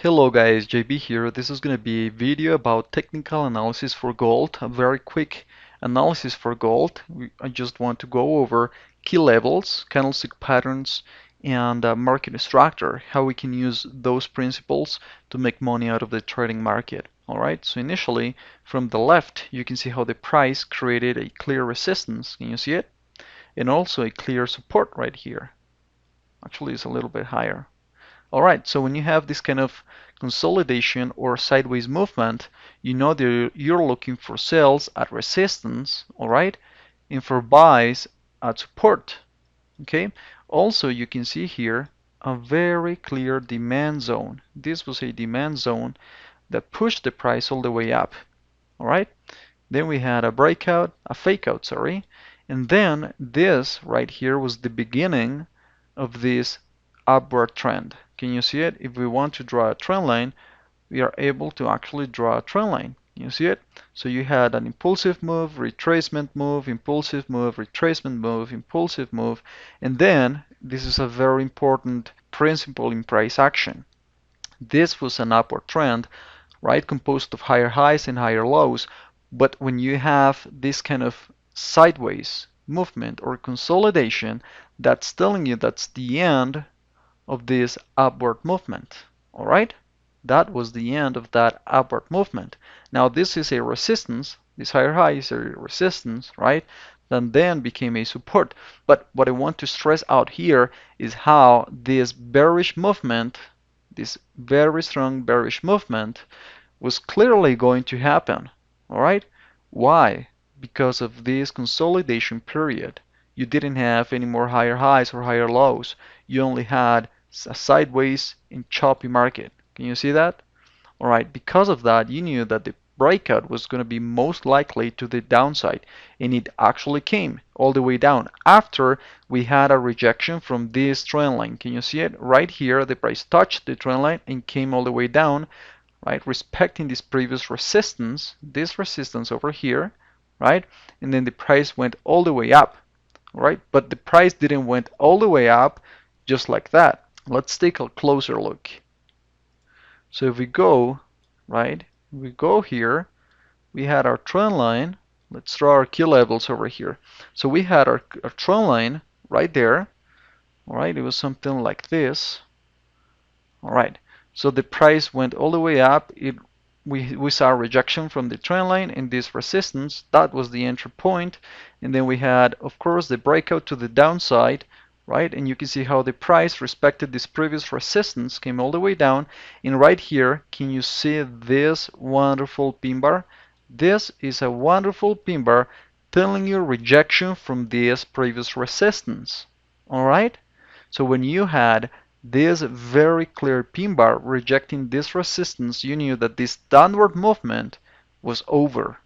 Hello guys, JB here. This is going to be a video about technical analysis for gold, a very quick analysis for gold. I just want to go over key levels, candlestick patterns, and market structure, how we can use those principles to make money out of the trading market. Alright, so initially from the left you can see how the price created a clear resistance. Can you see it? And also a clear support right here. Actually, it's a little bit higher. Alright, so when you have this kind of consolidation or sideways movement, you know that you're looking for sells at resistance, alright, and for buys at support. Okay, also you can see here a very clear demand zone. This was a demand zone that pushed the price all the way up. Alright, then we had a breakout, a fake out, sorry, and then this right here was the beginning of this upward trend. Can you see it? If we want to draw a trend line, we are able to actually draw a trend line. You see it? So you had an impulsive move, retracement move, impulsive move, retracement move, impulsive move, and then this is a very important principle in price action. This was an upward trend, right, composed of higher highs and higher lows. But when you have this kind of sideways movement or consolidation, that's telling you that's the end of this upward movement. All right? That was the end of that upward movement. Now this is a resistance. This higher high is a resistance, right? That then became a support. But what I want to stress out here is how this bearish movement, this very strong bearish movement, was clearly going to happen. All right? Why? Because of this consolidation period. You didn't have any more higher highs or higher lows. You only had a sideways and choppy market. Can you see that? All right, because of that, you knew that the breakout was going to be most likely to the downside, and it actually came all the way down after we had a rejection from this trend line. Can you see it? Right here, the price touched the trend line and came all the way down, right, respecting this previous resistance, this resistance over here, right? And then the price went all the way up, right? But the price didn't went all the way up just like that. Let's take a closer look. So if we go, right, we go here, we had our trend line. Let's draw our key levels over here. So we had our trend line right there. All right, it was something like this. All right, so the price went all the way up. We saw a rejection from the trend line and this resistance. That was the entry point. And then we had, of course, the breakout to the downside, right? And you can see how the price respected this previous resistance, came all the way down. And right here, can you see this wonderful pin bar? This is a wonderful pin bar telling you rejection from this previous resistance. All right? So when you had this very clear pin bar rejecting this resistance, you knew that this downward movement was over.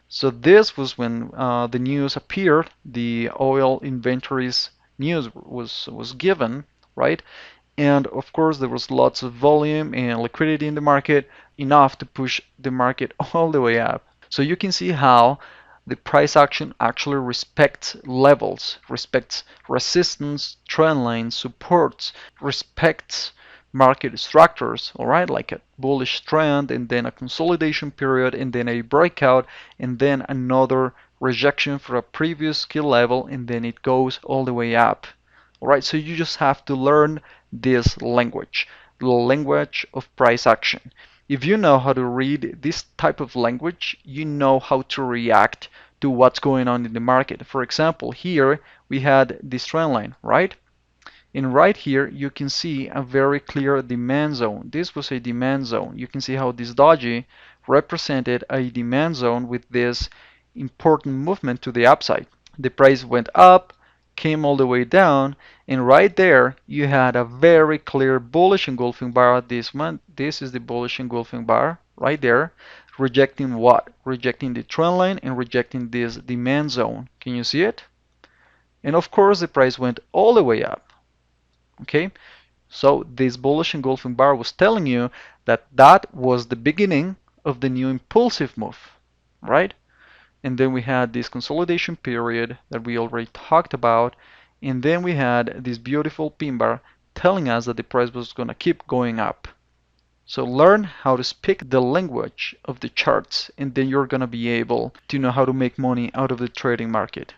So this was when the news appeared, the oil inventories news was given, right? And of course there was lots of volume and liquidity in the market, enough to push the market all the way up. So you can see how the price action actually respects levels, respects resistance, trend lines, supports, respects market structures, all right, like a bullish trend and then a consolidation period and then a breakout and then another rejection for a previous key level and then it goes all the way up. All right, so you just have to learn this language, the language of price action. If you know how to read this type of language, you know how to react to what's going on in the market. For example, here we had this trend line, right? And right here, you can see a very clear demand zone. This was a demand zone. You can see how this doji represented a demand zone with this important movement to the upside. The price went up, came all the way down, and right there you had a very clear bullish engulfing bar. This one, this is the bullish engulfing bar right there, rejecting what? Rejecting the trend line and rejecting this demand zone. Can you see it? And of course the price went all the way up. Okay, so this bullish engulfing bar was telling you that that was the beginning of the new impulsive move, right? And then we had this consolidation period that we already talked about, and then we had this beautiful pin bar telling us that the price was going to keep going up. So learn how to speak the language of the charts, and then you're gonna be able to know how to make money out of the trading market.